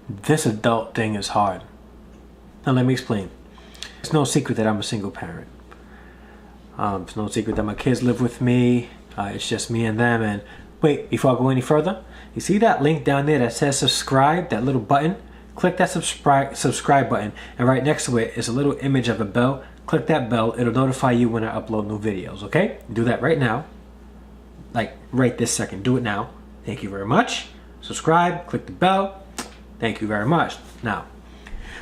This adult thing is hard. Now let me explain. It's no secret that I'm a single parent. It's no secret that my kids live with me. It's just me and them. And wait, before I go any further, you see that link down there that says subscribe, that little button? Click that subscribe button, and right next to it is a little image of a bell. Click that bell. It'll notify you when I upload new videos, okay? Do that right now. Like right this second. Do it now. Thank you very much. Subscribe, click the bell. Thank you very much. Now,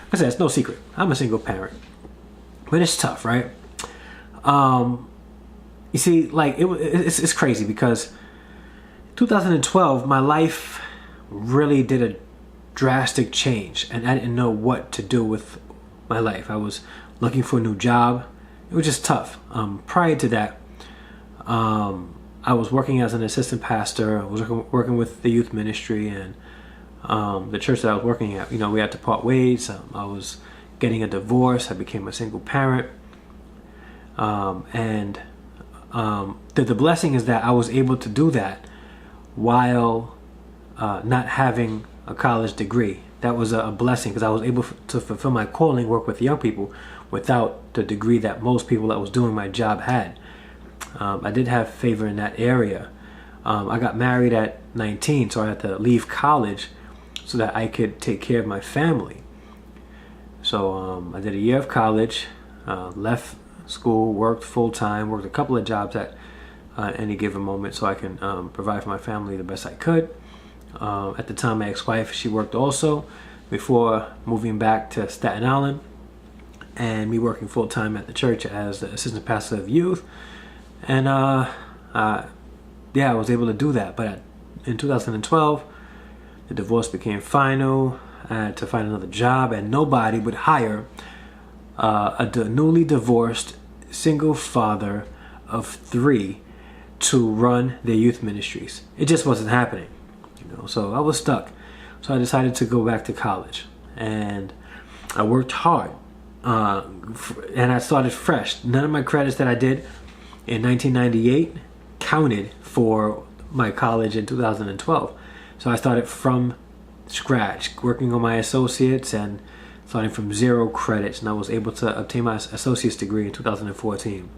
like I said, it's no secret. I'm a single parent. But it's tough, right? You see, like it's crazy because 2012, my life really did a drastic change, and I didn't know what to do with my life. I was looking for a new job. It was just tough. Prior to that, I was working as an assistant pastor. I was working with the youth ministry, and the church that I was working at, you know, we had to part ways. I was getting a divorce. I became a single parent. The blessing is that I was able to do that while not having a college degree. That was a blessing because I was able to fulfill my calling, work with young people without the degree that most people that was doing my job had. I did have favor in that area. I got married at 19, so I had to leave college so that I could take care of my family. So I did a year of college, left school, worked full-time, worked a couple of jobs at any given moment so I can provide for my family the best I could. At the time, my ex-wife, she worked also before moving back to Staten Island, and me working full-time at the church as the assistant pastor of youth. And yeah, I was able to do that. But in 2012, the divorce became final. I had to find another job, and nobody would hire a newly divorced single father of 3 to run their youth ministries. It just wasn't happening, you know. So I was stuck. So I decided to go back to college, and I worked hard, and I started fresh. None of my credits that I did in 1998 counted for my college in 2012. So I started from scratch, working on my associates and starting from 0 credits, and I was able to obtain my associate's degree in 2014.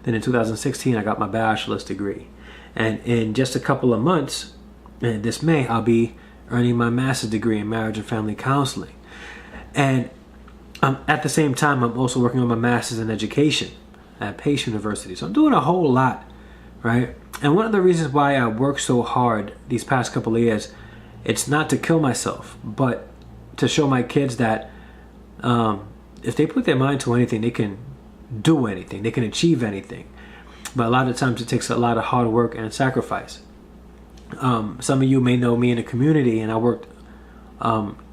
Then in 2016, I got my bachelor's degree. And in just a couple of months, this May, I'll be earning my master's degree in marriage and family counseling. And at the same time, I'm also working on my master's in education at Pace University. So I'm doing a whole lot, right? And one of the reasons why I work so hard these past couple of years, it's not to kill myself, but to show my kids that if they put their mind to anything, they can do anything, they can achieve anything. But a lot of times it takes a lot of hard work and sacrifice. Some of you may know me in the community, and I worked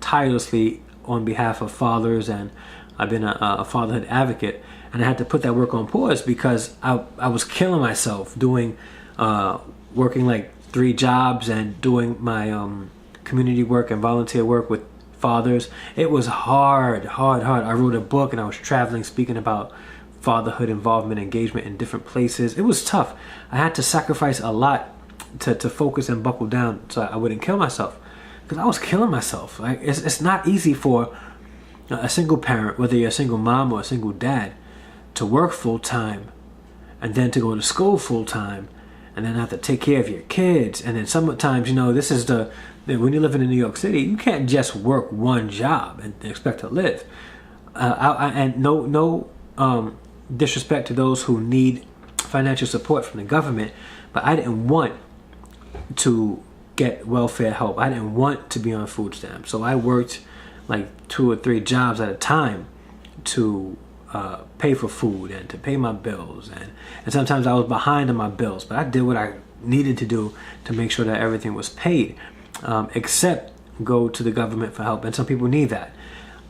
tirelessly on behalf of fathers, and I've been a fatherhood advocate, and I had to put that work on pause because I was killing myself doing working like 3 jobs and doing my community work and volunteer work with fathers. It was hard. I wrote a book, and I was traveling speaking about fatherhood involvement, engagement in different places. It was tough. I had to sacrifice a lot to focus and buckle down so I wouldn't kill myself, because I was killing myself. Like, it's not easy for a single parent, whether you're a single mom or a single dad, to work full-time and then to go to school full-time and then have to take care of your kids. And then sometimes, you know, this is when you're living in New York City, you can't just work one job and expect to live. And no disrespect to those who need financial support from the government, but I didn't want to get welfare help. I didn't want to be on food stamps. So I worked like 2 or 3 jobs at a time to pay for food and to pay my bills. And sometimes I was behind on my bills, but I did what I needed to do to make sure that everything was paid, except go to the government for help. And some people need that.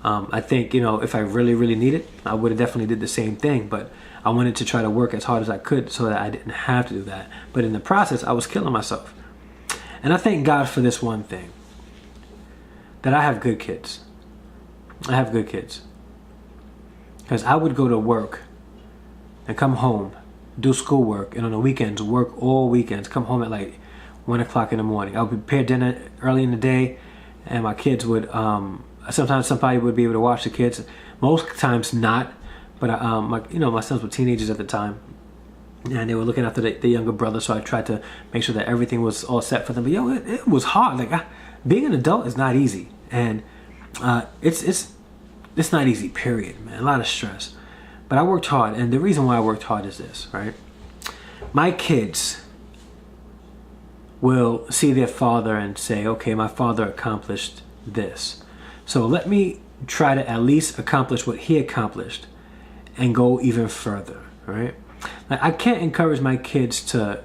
I think, you know, if I really need it, I would have definitely did the same thing, but I wanted to try to work as hard as I could so that I didn't have to do that. But in the process, I was killing myself. And I thank God for this one thing, that I have good kids. I have good kids. Because I would go to work and come home, do schoolwork, and on the weekends, work all weekends, come home at like 1 o'clock in the morning. I would prepare dinner early in the day, and my kids would, sometimes somebody would be able to watch the kids. Most times not, but my sons were teenagers at the time, and they were looking after the younger brother, so I tried to make sure that everything was all set for them. But it was hard. Like, being an adult is not easy, and it's not easy, period, man. A lot of stress. But I worked hard, and the reason why I worked hard is this, right? My kids will see their father and say, okay, my father accomplished this, so let me try to at least accomplish what he accomplished and go even further, right? Like, I can't encourage my kids to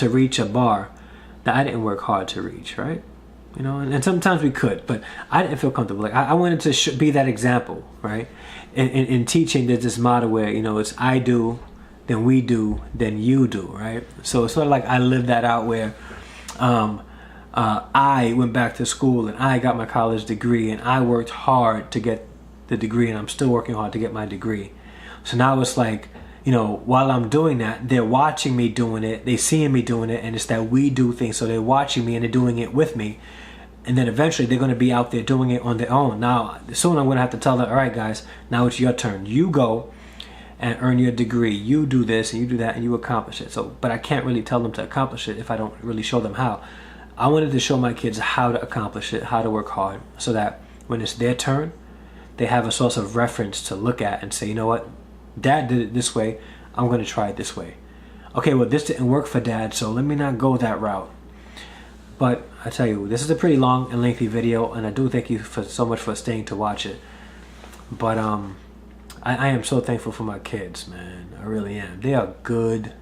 reach a bar that I didn't work hard to reach, right? You know, and sometimes we could, but I didn't feel comfortable. Like, I wanted to be that example, right? In teaching, there's this motto where, you know, it's I do, then we do, then you do, right? So it's sort of like I lived that out where I went back to school and I got my college degree and I worked hard to get the degree, and I'm still working hard to get my degree. So now it's like, you know, while I'm doing that, they're watching me doing it, they seeing me doing it, and it's that we do thing. So they're watching me and they're doing it with me, and then eventually they're going to be out there doing it on their own. Now soon I'm going to have to tell them, all right guys, now it's your turn. You go and earn your degree. You do this and you do that and you accomplish it. So, but I can't really tell them to accomplish it if I don't really show them how. I wanted to show my kids how to accomplish it, how to work hard, so that when it's their turn, they have a source of reference to look at and say, you know what, Dad did it this way, I'm going to try it this way. Okay, well, this didn't work for Dad, so let me not go that route. But I tell you, this is a pretty long and lengthy video, and I do thank you so much for staying to watch it. But I am so thankful for my kids, man. I really am. They are good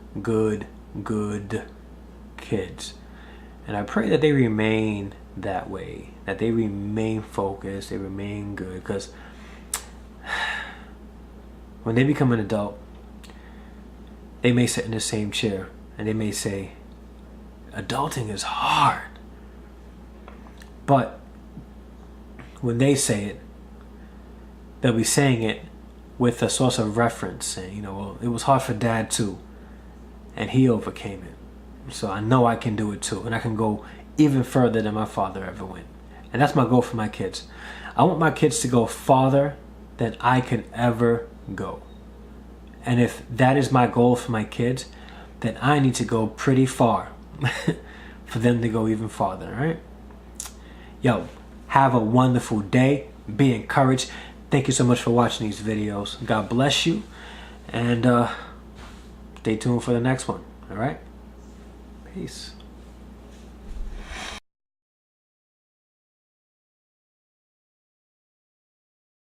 kids. And I pray that they remain that way, that they remain focused, they remain good, because when they become an adult, they may sit in the same chair and they may say, adulting is hard. But when they say it, they'll be saying it with a source of reference, saying, you know, well, it was hard for Dad too, and he overcame it. So I know I can do it too, and I can go even further than my father ever went. And that's my goal for my kids. I want my kids to go farther than I can ever go. And if that is my goal for my kids, then I need to go pretty far for them to go even farther, right? Yo, have a wonderful day. Be encouraged. Thank you so much for watching these videos. God bless you. And stay tuned for the next one. All right? Peace.